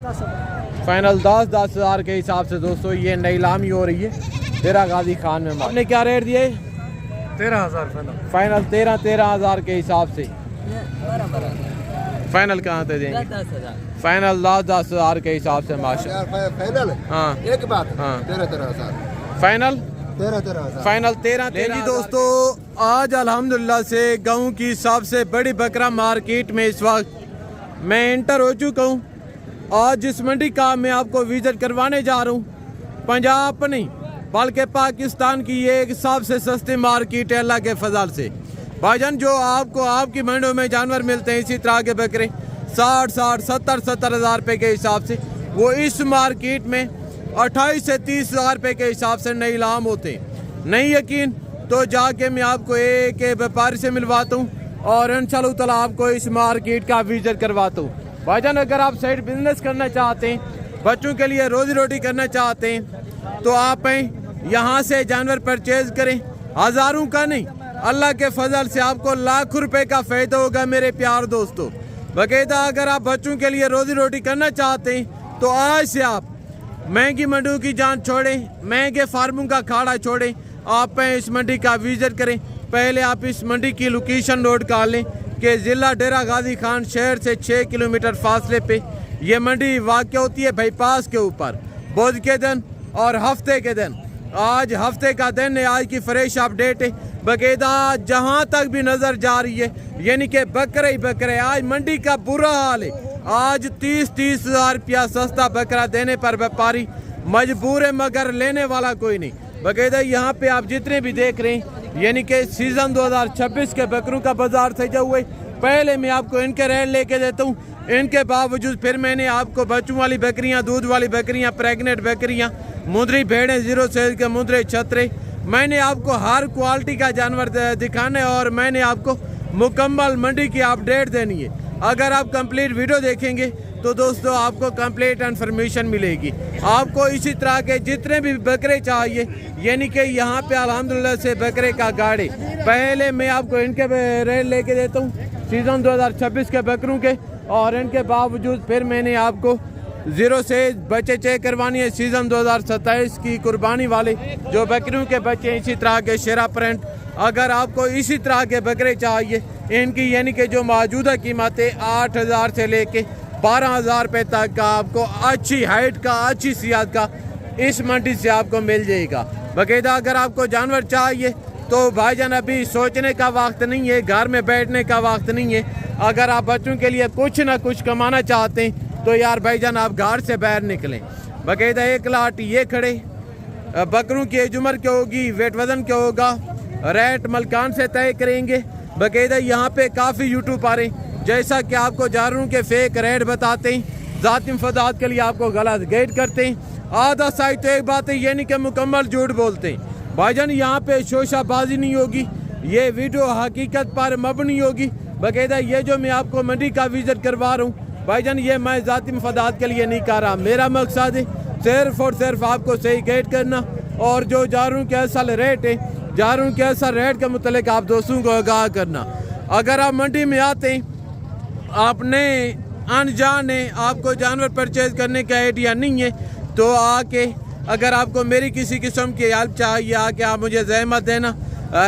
Final 10,000 के हिसाब से दोस्तों ये नीलामी हो रही है डेरा गाजी खान में। आपने क्या रेट दिए? 13,000 फाइनल 13,000 के हिसाब से। फाइनल कहाँ से देंगे? फाइनल 10,000 के हिसाब से माशा। फाइनल हाँ एक बात हाँ 13,000 फाइनल 13,000 फाइनल 13 जी दोस्तों आज अल्हम्दुलिल्लाह से गाँव की सबसे बड़ी बकरा मार्केट में इस वक्त मैं एंटर हो चुका हूँ। आज जिस मंडी का मैं आपको विजिट करवाने जा रहा हूँ पंजाब नहीं बल्कि पाकिस्तान की ये एक सबसे सस्ती मार्केट है अल्लाह के फजल से। भाईजान जो आपको आपकी मंडियों में जानवर मिलते हैं इसी तरह के बकरे 60,000 70,000 रुपये के हिसाब से वो इस मार्केट में 28 से 30,000 रुपये के हिसाब से नीलाम होते हैं। नहीं यकीन तो जाके मैं आपको एक व्यापारी से मिलवाता हूँ और इंशाअल्लाह ताला आपको इस मार्केट का विजिट करवाता हूँ। भाईजान अगर आप साइड बिजनेस करना चाहते हैं बच्चों के लिए रोजी रोटी करना चाहते हैं तो आप यहाँ से जानवर परचेज करें। हज़ारों का नहीं अल्लाह के फजल से आपको लाख रुपए का फ़ायदा होगा मेरे प्यार दोस्तों। बाकायदा अगर आप बच्चों के लिए रोजी रोटी करना चाहते हैं तो आज से आप महंगी मंडियों की जान छोड़ें, महंगे फार्मों का खाड़ा छोड़ें, आप इस मंडी का विजिट करें। पहले आप इस मंडी की लोकेशन नोट कर लें कि ज़िला डेरा गाजी खान शहर से 6 किलोमीटर फासले पे ये मंडी वाक़ होती है बाईपास के ऊपर बुध के दिन और हफ्ते के दिन। आज हफ्ते का दिन है, आज की फ्रेश अपडेट है। बाकायदा जहाँ तक भी नज़र जा रही है यानी कि बकरे ही बकरे। आज मंडी का बुरा हाल है। आज 30-30 हज़ार रुपया सस्ता बकरा देने पर व्यापारी मजबूर है मगर लेने वाला कोई नहीं। बाकायदा यहाँ पे आप जितने भी देख रहे हैं यानी कि सीज़न 2026 के बकरों का बाजार सजा हुआ है। पहले मैं आपको इनके रेट लेके देता हूँ, इनके बावजूद फिर मैंने आपको बच्चों वाली बकरियाँ, दूध वाली बकरियाँ, प्रेग्नेंट बकरियाँ, मुंदरी भेड़ें, जीरो साइज के मुंदरे छतरे, मैंने आपको हर क्वालिटी का जानवर दिखाना है और मैंने आपको मुकम्मल मंडी की अपडेट देनी है। अगर आप कंप्लीट वीडियो देखेंगे तो दोस्तों आपको कंप्लीट इन्फॉर्मेशन मिलेगी। आपको इसी तरह के जितने भी बकरे चाहिए यानी कि यहाँ पे अल्हम्दुलिल्लाह से बकरे का गाड़ी। पहले मैं आपको इनके रेट लेके देता हूँ सीज़न 2026 के बकरों के और इनके बावजूद फिर मैंने आपको जीरो से बच्चे चेक करवानी है। सीज़न 2027 की कुर्बानी वाले जो बकरियों के बच्चे इसी तरह के शेरा प्रिंट। अगर आपको इसी तरह के बकरे चाहिए इनकी यानी कि जो मौजूदा कीमतें 8,000 से लेके 12,000 रुपये तक का आपको अच्छी हाइट का अच्छी सियात का इस मंडी से आपको मिल जाएगा। बाकायदा अगर आपको जानवर चाहिए तो भाईजान अभी सोचने का वक्त नहीं है, घर में बैठने का वक्त नहीं है। अगर आप बच्चों के लिए कुछ ना कुछ कमाना चाहते हैं तो यार भाईजान आप घर से बाहर निकलें। बाकायदा एक लाट ये खड़े बकरों की एज उम्र क्या होगी, वेट वजन क्या होगा, रेट मलकान से तय करेंगे। बाकायदा यहाँ पे काफ़ी यूट्यूब आ रहे हैं जैसा कि आपको जानवरों के फेक रेट बताते हैं, ज़ाती मफादात के लिए आपको गलत गाइड करते हैं। आधा साइड तो एक बात है यानी कि मुकम्मल झूठ बोलते हैं। भाईजान यहाँ पे शोशाबाजी नहीं होगी, ये वीडियो हकीकत पर मबनी होगी। बाकायदा ये जो मैं आपको मंडी का विजिट करवा रहा हूँ भाईजान ये मैं ज़ाती मफादात के लिए नहीं कर रहा। मेरा मकसद है सिर्फ और सिर्फ आपको सही गाइड करना और जो जानवरों के असल रेट है जानवरों के असल रेट के मुतालिक आप दोस्तों को आगाह करना। अगर आप मंडी में आते हैं आपने अनजाने आपको जानवर परचेज करने का आइडिया नहीं है तो आके अगर आपको मेरी किसी किस्म की हेल्प चाहिए आके आप मुझे ज़हमत देना।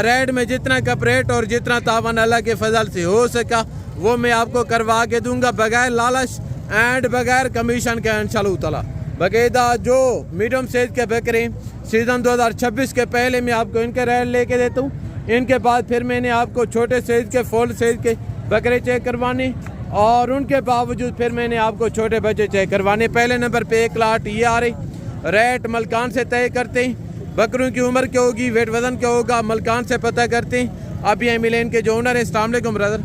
रेट में जितना कपरेट और जितना तावन अल्लाह के फजल से हो सका वो मैं आपको करवा के दूंगा बगैर लालच एंड बगैर कमीशन के इंशाअल्लाह ताला। बाकायदा जो मीडियम साइज के बकरे सीज़न 2026 के पहले मैं आपको इनके रेट लेके देता हूँ। इनके बाद फिर मैंने आपको छोटे साइज के फुल साइज के बकरे चेक करवाने और उनके बावजूद फिर मैंने आपको छोटे बच्चे चेक करवाने। पहले नंबर पे एक लाट ये आ रही, रेट मलकान से तय करते हैं, बकरों की उम्र क्या होगी, वेट वजन क्या होगा, मलकान से पता करते हैं। अब ये मिले इनके जो ओनर है। अस्सलाम वालेकुम ब्रदर,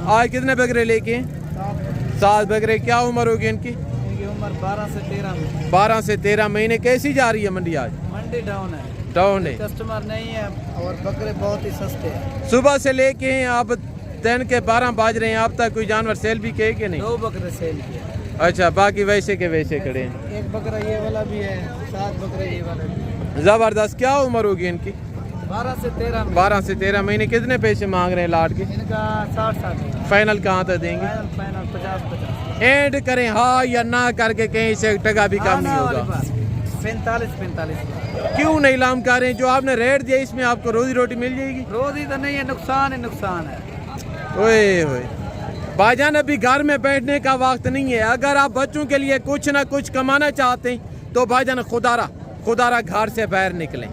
आज कितने बकरे लेके हैं? 7 बकरे। क्या उम्र होगी इनकी? उम्र 12 से 13 में। 12 से 13 महीने। कैसी जा रही है मंडी आज? मंडी डाउन है, डाउन है, कस्टमर नहीं है और बकरे बहुत ही सस्ते हैं। सुबह से लेके अब दिन के 12 बज रहे हैं, अब तक कोई जानवर सेल भी किए कि नहीं? 2 बकरे सेल किए। अच्छा, बाकी वैसे के वैसे खड़े हैं। एक बकरा ये वाला भी है, 7 बकरे ये वाला भी। जबरदस्त। क्या उम्र होगी इनकी? 12 से 13 में। 12 से 13 महीने। कितने पैसे मांग रहे हैं लाट के? इनका 60-60। फाइनल कहाँ तक देंगे? फाइनल 50-50। एंड करें हाँ या ना करके, कहीं से एक टका भी कम नहीं होगा। 45 क्यों नहीं लाम कर रहे हैं? जो आपने रेट दिया इसमें आपको रोजी रोटी मिल जाएगी। रोजी तो नहीं है, नुकसान है, नुकसान है। ओए ओए भाईजान, अभी घर में बैठने का वक्त नहीं है। अगर आप बच्चों के लिए कुछ ना कुछ कमाना चाहते हैं तो भाईजान खुदारा घर से बाहर निकलें।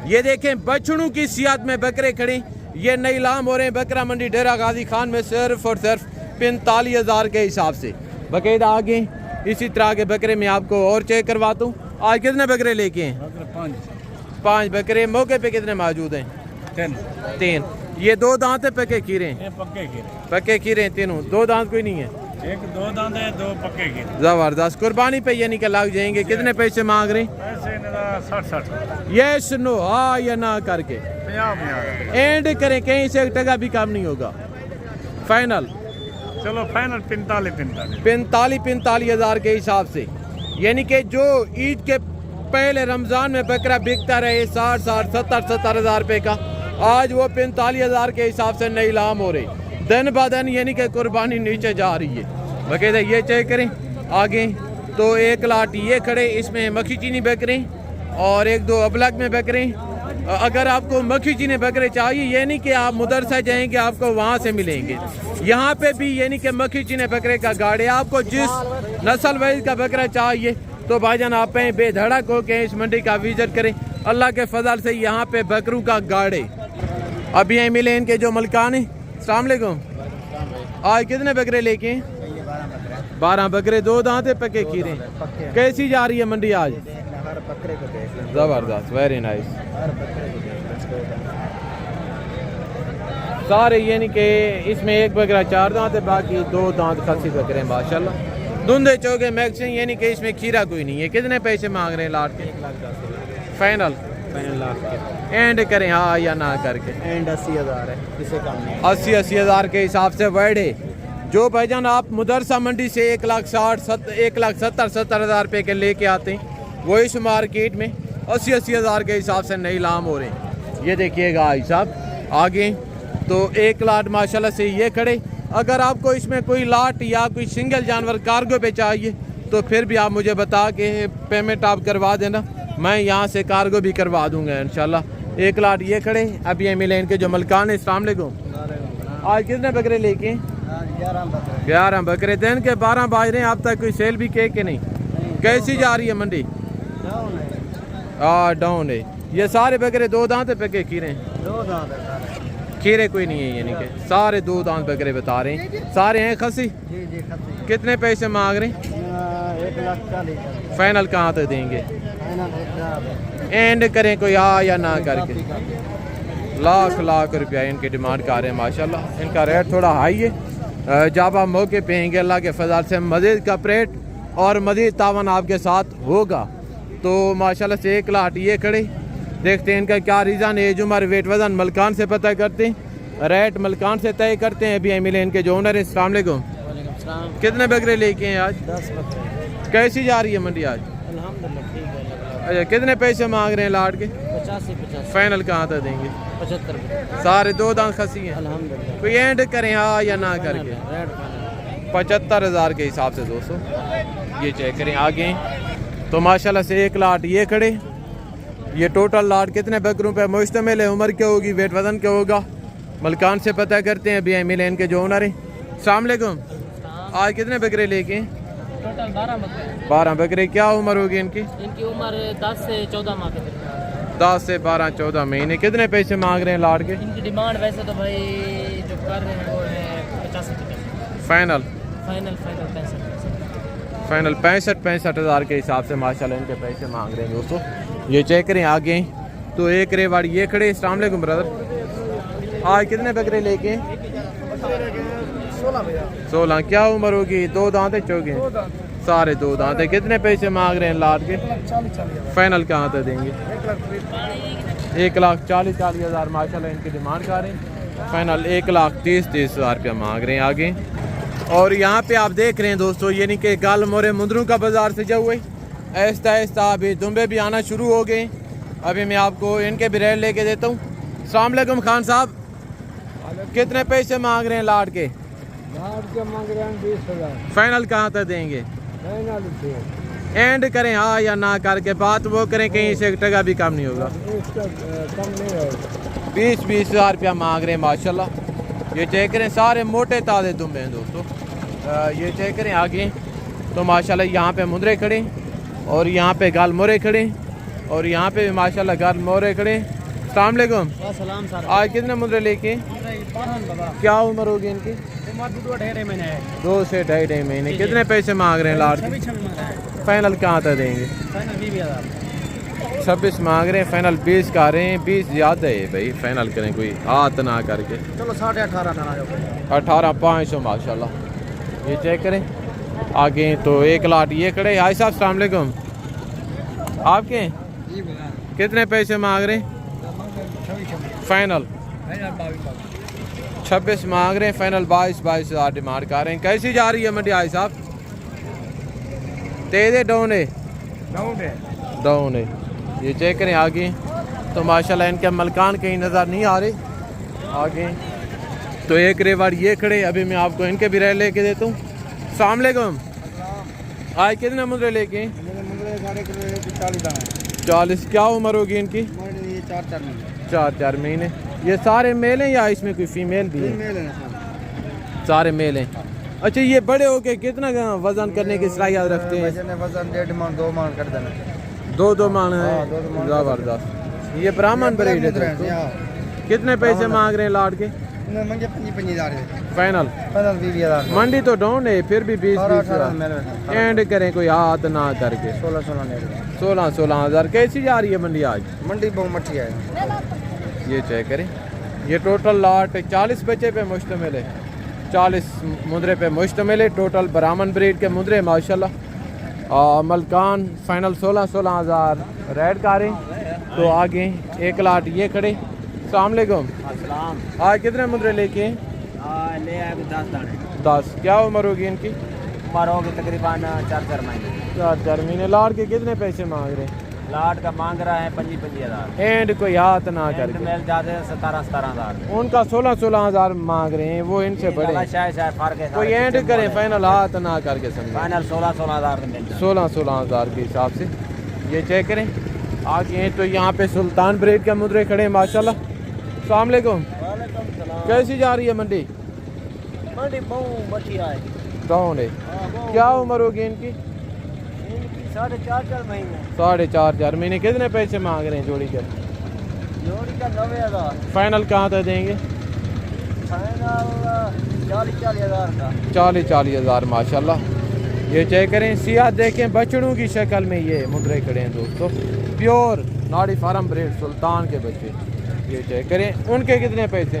ये देखें बछड़ों की सियात में बकरे खड़े, ये नई लाम हो रहे हैं बकरा मंडी डेरा गाजी खान में सिर्फ और सिर्फ 45,000 के हिसाब से। बाकायदा आगे इसी तरह के बकरे मैं आपको और चेक करवाता हूँ। आज कितने बकरे लेके हैं? 5 बकरे। मौके पे कितने मौजूद हैं? 3। ये 2 दांत है, पक्के खीरे हैं? पक्के खीरे हैं तीनों। 2 दांत कोई नहीं है? एक 2 दांत है, 2 पक्के खीरे। जबरदस्त। कुर्बानी पे यानी कि लग जाएंगे। कितने पैसे मांग रहे हैं? पैसे 60 ये सुनो हाँ या ना करके 50 एंड करें, कहीं से एक टका भी कम नहीं होगा। फाइनल चलो फाइनल 45,000 के हिसाब से, यानी कि जो ईद के पहले रमजान में बकरा बिकता रहे 60,000 70,000 रुपए का, आज वो 45,000 के हिसाब से नई लाम हो रही। दिन ब दिन यानी कि कुर्बानी नीचे जा रही है। बाकायदा ये चेक करें आगे तो 1 लाट ये खड़े, इसमें मक्खी चीनी बकरे और 1-2 अबलग में बकरे। अगर आपको मक्खी चीनी बकरे चाहिए, यानी कि आप मदरसा जाएंगे आपको वहाँ से मिलेंगे। यहाँ पे भी यानी कि मक्खी चीनी बकरे का गाड़े। आपको जिस नस्ल वाइज का बकरा चाहिए तो भाईजान आप पे बेधड़क हो के इस मंडी का विजिट करें। अल्लाह के फजल से यहाँ पे बकरों का गाड़े। अभी यहीं मिले इनके जो मलकान है। अस्सलाम वालेकुम। आज कितने बकरे लेके हैं? 12 बकरे। 2 दांत है, पक्के खीरे। कैसी जा रही है मंडी आज? जबरदस्त, वेरी नाइस। सारे यानी कि इसमें एक बकरा 4 दांत है, बाकी 2 दांत खसी बकरे हैं माशाल्लाह। धुंधे चौके मैक्सिमम, यानी कि इसमें खीरा कोई नहीं है। कितने पैसे मांग रहे हैं लाट के? फाइनल लाख के एंड करें हाँ या ना करके? एंड 80,000 है, इसे कम नहीं। 80,000 के हिसाब से वर्ड है। जो भाईजान आप मुदरसा मंडी से 1,70,000 रुपए के लेके आते हैं, वो इस मार्केट में 80,000 के हिसाब से नई लाम हो रहे हैं। ये देखिएगा भाई साहब आगे तो 1 लाट माशाल्लाह से ये खड़े। अगर आपको इसमें कोई लाट या कोई सिंगल जानवर कार्गो पे चाहिए तो फिर भी आप मुझे बता के पेमेंट आप करवा देना, मैं यहाँ से कार्गो भी करवा दूंगा इंशाल्लाह। 1 लाट ये खड़े। अब ये मिले इनके जो मलकान है। अस्सलाम वालेकुम। आज कितने बकरे लेके? 11 बकरे। दिन के 12 बाज रहे हैं, अब तक कोई सेल भी के नहीं? कैसी जा रही है मंडी? डाउन है। ये सारे बकरे 2 दांत है, पक्के खीरे हैं? 2 दांत है। खीरे कोई नहीं है, यानी कि सारे 2 दांत बकरे बता रहे हैं। सारे हैं खसी? जी खसी। कितने पैसे मांग रहे हैं? 1,40,000। फाइनल कहाँ तक देंगे? फाइनल 1,00,000 एंड करें कोई हाँ या ना करके? लाख रुपया इनकी डिमांड कर रहे हैं माशाल्लाह। इनका रेट थोड़ा हाई है। जब आप मौके पे आएंगे अल्लाह के फजल से मज़ीद का रेट और मज़ीद तावन आपके साथ होगा। तो माशाल्लाह से 1 लाट ये खड़े। देखते हैं इनका क्या रीज़न है। जो हमारे वेट वजन मलकान से पता करते हैं, रेट मलकान से तय करते हैं। अभी मिले इनके जो ओनर है। अस्सलाम वालेकुम। कितने बकरे लेके हैं आज? 10 बकरे। कैसी जा रही है मंडी आज? अल्हम्दुलिल्लाह ठीक है। अच्छा, कितने पैसे मांग रहे हैं लाट के? 85 फाइनल कहाँ तक देंगे? 75। सारे 2 दांत खसी हैं। अल्हम्दुलिल्लाह। कोई एंड करें हाँ या ना करके? 75,000 के हिसाब से दोस्तों ये चेक करें आगे तो माशाल्लाह से 1 लाट ये खड़े। ये टोटल लाट कितने बकरों पे मुश्तमिल है? उम्र क्या होगी, वेट वजन क्या होगा, मलकान से पता करते हैं। अभी मिले इनके जो ओनर है। अस्सलाम वालेकुम। आज कितने बकरे लेके? टोटल 12 बकरे। 12 बकरे। क्या उम्र होगी इनकी? इनकी उम्र 10 से 14 माह की। 10 से 12-14 महीने। कितने पैसे मांग रहे हैं लाट के? इनकी डिमांड वैसे तो भाई जो कर रहे हैं वो है 85। फाइनल 65,000 के हिसाब से माशाल्लाह इनके पैसे मांग रहे हैं दोस्तों। ये चेक करें आगे तो 1 रेवाड़ी ये खड़े। अस्सलाम वालेकुम ब्रदर। आज कितने बकरे लेके? 16। क्या उम्र होगी? 2 दांत है, चौके? सारे 2 दांत है। कितने पैसे मांग रहे हैं लाट के? फाइनल कहाँ तक देंगे? 1,40,000 माशाल्लाह इनकी डिमांड कर रहे हैं। फाइनल 1,30,000 रुपया मांग रहे हैं आगे। और यहाँ पे आप देख रहे हैं दोस्तों यानी कि गाल मोरे मुंदरों का बाजार सजा हुआ है। ऐसा ऐसा अभी दुम्बे भी आना शुरू हो गए। अभी मैं आपको इनके भी रेट लेके देता हूँ। अस्सलाम वालेकुम खान साहब। कितने पैसे मांग रहे हैं लाट के? लाट के मांग रहे हैं 20,000 फाइनल कहाँ तक देंगे? फाइनल थे एंड करें हाँ या ना करके बात वो करें, कहीं से 1 टका भी कम नहीं होगा। इसका कम नहीं होगा। 20 हज़ार रुपया मांग रहे हैं माशाल्लाह। ये चेक करें सारे मोटे ताज़े दुम्बे हैं दोस्तों। ये चेक करें आगे तो माशाल्लाह यहाँ पे मुंदरे खड़े और यहाँ पे गाल मोरे खड़े और यहाँ पे भी माशाल्लाह गाल मोरे खड़े। अस्सलाम वालेकुम। सलाम सर। आज कितने मुंदरे लेके? क्या उम्र होगी इनकी? 2 से 2.5 महीने। कितने पैसे मांग रहे हैं लाट? फाइनल कहाँ तक देंगे? 26 मांग रहे हैं, फाइनल 20 का रहे हैं। 20 ज़्यादा है भाई, फाइनल करें कोई हाथ ना करके। चलो 18.5 18,500 माशाल्लाह। ये चेक करें आगे तो 1 लाट ये खड़े। भाई साहब अस्सलाम वालेकुम। आपके कितने पैसे मांग रहे हैं? फाइनल 26 मांग रहे हैं, फाइनल 22 हज़ार डिमांड कर रहे हैं। कैसी जा रही है मंडी भाई साहब? तेज़ है डाउन है? डाउन है। ये चेक करें आगे तो माशाल्लाह इनके मलकान कहीं नज़र नहीं आ रहे। आगे तो एक रेवाड़ ये खड़े। अभी मैं आपको इनके भी रह लेके देता हूँ। अस्सलाम वालेकुम। आज कितने मुद्रे लेके? 40। क्या उम्र होगी इनकी? 4 महीने। ये सारे मेल हैं या इसमें कोई फीमेल भी है? सारे मेल हैं। अच्छा ये बड़े होके कितना वजन करने की सलाहियत रखते हैं? वजन 1.5 मन 2 मन कर देना। 2 मन है। ज़बरदस्त। ये ब्राह्मण ब्रीड है। कितने पैसे मांग रहे हैं लाट के? मंगे 25,000 फाइनल 20,000 मंडी तो डाउन है, फिर भी 20 एंड करें कोई हाथ ना करके। 16 हज़ार। कैसी जा रही है मंडी आज? मंडी बहुत मठी है। ये चेक करें। ये टोटल लाट 40 बच्चे पे मुश्तमिल है। 40 मुद्रे पे मुश्तमिल है। टोटल ब्राह्मण ब्रीड के मुद्रे माशाल्लाह। मलकान फाइनल 16 हज़ार रेड कारें। तो आगे 1 लाट ये खड़े। अस्सलाम वालेकुम। आज कितने मुद्रे लेके? ले आए 10 दाने। 10। क्या उम्र होगी इनकी? उम्र होगी तकरीबन 4 महीने। 4 महीने। लाट के कितने पैसे मांग रहे हैं? लाट का मांग रहा है 25,000। एंड कोई हाथ ना करके। मेल ज्यादा 17 हज़ार। उनका 16 हज़ार मांग रहे हैं, वो इनसे बड़े। शायद फर्क है। कोई एंड करे फाइनल हाथ ना करके समझे। फाइनल 16 हज़ार। 16 हज़ार के हिसाब से। ये चेक करें आगे तो यहाँ पे सुल्तान ब्रीड के मुद्रे खड़े हैं माशाल्लाह। अस्सलाम वालेकुम। कैसी जा रही है मंडी? मंडी बहुत मठी है। डाउन है। क्या उम्र होगी इनकी? 4.5 महीने। 4.5 महीने। कितने पैसे मांग रहे हैं जोड़ी के? जोड़ी का 90,000। फाइनल कहाँ तक देंगे? फाइनल 40 हज़ार का। 40 हज़ार माशाल्लाह। ये चेक करें सिया देखें बछड़ों की शक्ल में ये मुद्रे खड़े हैं दोस्तों। प्योर नाड़ी फार्म ब्रीड सुल्तान के बच्चे। ये चेक करें। उनके कितने पैसे?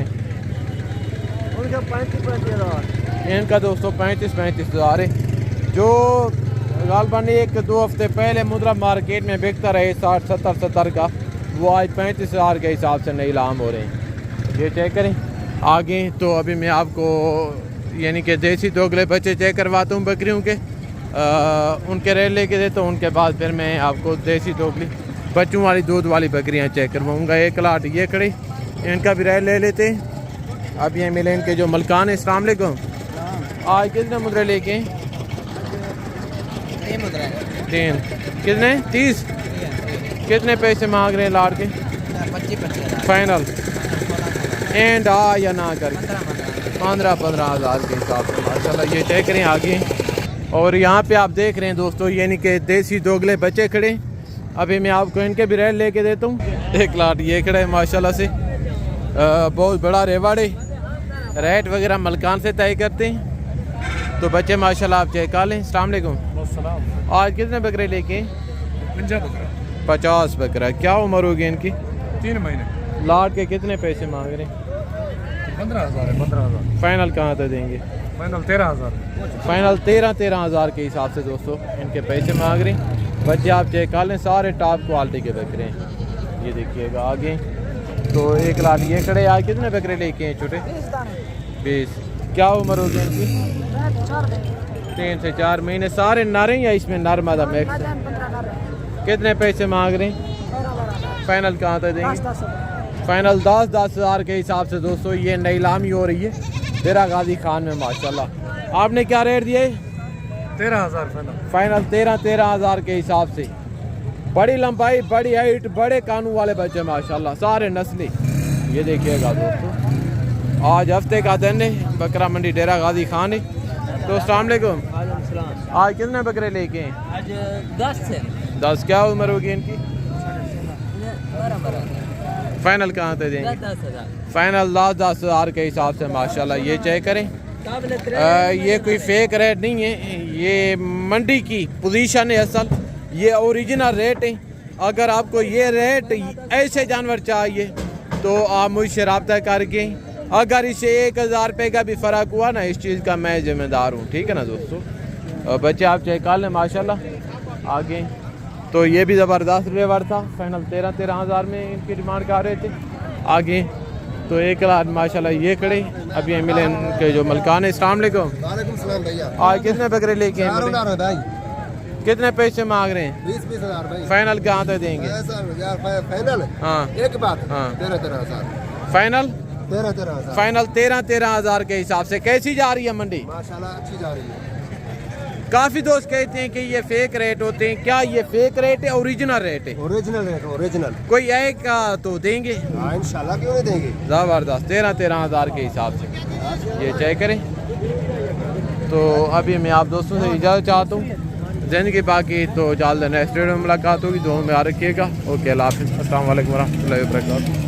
उनका 35 हज़ार। इनका दोस्तों 35 हज़ार है। जो गालबन 1-2 हफ्ते पहले मुद्रा मार्केट में बिकता रहे 60-70 का, वो आज 35 हज़ार के हिसाब से नीलाम हो रहे हैं। ये चेक करें आगे तो अभी मैं आपको यानी कि देसी दोगले बच्चे चेक करवाता हूँ बकरियों के। उनके रेट लेके देता हूँ। उनके बाद फिर मैं आपको देसी दोगली बच्चों वाली दूध वाली बकरियाँ चेक करवाऊँगा। 1 लाट ये खड़े, इनका भी रेट ले लेते हैं। अब ये मिले इनके जो मलकान है। अस्सलाम वालेकुम। आज कितने मुद्रे लेके? 3। कितने? 30। कितने पैसे मांग रहे हैं लाट के? 25,000। फाइनल एंड आ या ना करके 15 हज़ार के हिसाब से माशाल्लाह। ये चेक करें आगे और यहाँ पे आप देख रहे हैं दोस्तों यानी कि देसी दोगले बच्चे खड़े। अभी मैं आपको इनके भी रेट लेके देता हूँ। 1 लाट ये खड़ा है माशाल्लाह से। बहुत बड़ा रेवाड़े। रेट वगैरह मलकान से तय करते हैं तो बच्चे माशाल्लाह आप चेक कर लें। अस्सलाम वालेकुम। आज कितने बकरे लेके? 50 बकरा। क्या उम्र होगी इनकी? 3 महीने। लाट के कितने पैसे मांग रहे हैं? 15,000। फाइनल कहाँ तक देंगे? फाइनल 13,000। फाइनल 13 हज़ार के हिसाब से दोस्तों इनके पैसे मांग रहे हैं। बच्चे आप चेक कर लें, सारे टॉप क्वालिटी के बकरे हैं। ये देखिएगा आगे तो 1 लाट ये खड़े। आज कितने बकरे लेके हैं छोटे? 20। क्या उम्र होगी इनकी? 3 से 4 महीने। सारे नर हैं या इसमें नर मादा मिक्स? कितने पैसे मांग रहे हैं? फाइनल कहाँ तक देंगे? फाइनल 10 हज़ार के हिसाब से दोस्तों ये नीलामी हो रही है। डेरा गाजी खान में माशाल्लाह। आपने क्या रेट दिए? 13,000 फाइनल। फाइनल 13,000 के हिसाब से। बड़ी लंबाई, बड़ी हाइट, बड़े कानून वाले बच्चे माशाल्लाह, सारे नस्ली। ये देखिएगा दोस्तों, आज हफ्ते का दिन है, बकरा मंडी डेरा गाजी खान है। तो अस्सलाम वालेकुम, आज कितने बकरे लेके हैं? आज 10 से 10। क्या उम्र होगी इनकी? 12 फाइनल कहाँ तक देंगे? 10,000 फाइनल 10,000 के हिसाब से माशाल्लाह। ये चेक करें, ये कोई फेक रेट नहीं है, ये मंडी की पोजीशन है असल, ये ओरिजिनल रेट है। अगर आपको ये रेट ऐसे जानवर चाहिए तो आप मुझसे रब्ता करके, अगर इसे 1,000 रुपये का भी फ़र्क हुआ ना, इस चीज़ का मैं जिम्मेदार हूँ, ठीक है ना दोस्तों। और बच्चे आप चेक कर लें माशाल्लाह आगे। तो ये भी ज़बरदस्त रेवर था, फाइनल 13,000 में इनकी डिमांड कर रहे थे आगे। तो 1,00,000 माशाल्लाह ये खड़े अभी मिले इनके जो मलकान है। अस्सलाम वालेकुम। वालेकुम सलाम भैया। आज कितने बकरे लेके हैं? भाई कितने पैसे मांग रहे हैं? 20 हज़ार भाई। फाइनल कहाँ तक देंगे? फाइनल हाँ एक बात। हाँ। 13,000 फाइनल 13,000 फाइनल 13,000 के हिसाब से। कैसी जा रही है मंडी? माशाल्लाह अच्छी जा रही है। काफी दोस्त कहते हैं कि ये फेक रेट होते हैं, क्या ये फेक रेट है ओरिजिनल रेट है? Original rate original. कोई एक का तो देंगे हाँ इंशाल्लाह, क्यों नहीं देंगे। ज़बरदस्त 13,000 के हिसाब से। ये चेक करें। तो अभी मैं आप दोस्तों से इजाज़त चाहता हूँ, ज़िंदगी बाकी तो जल्द नेक्स्ट वीडियो में मुलाकात होगी। दुआ में याद रखिएगा। ओके, अल्लाह हाफ़िज़। अस्सलाम वालेकुम रहमतुल्लाहि व बरकातहू।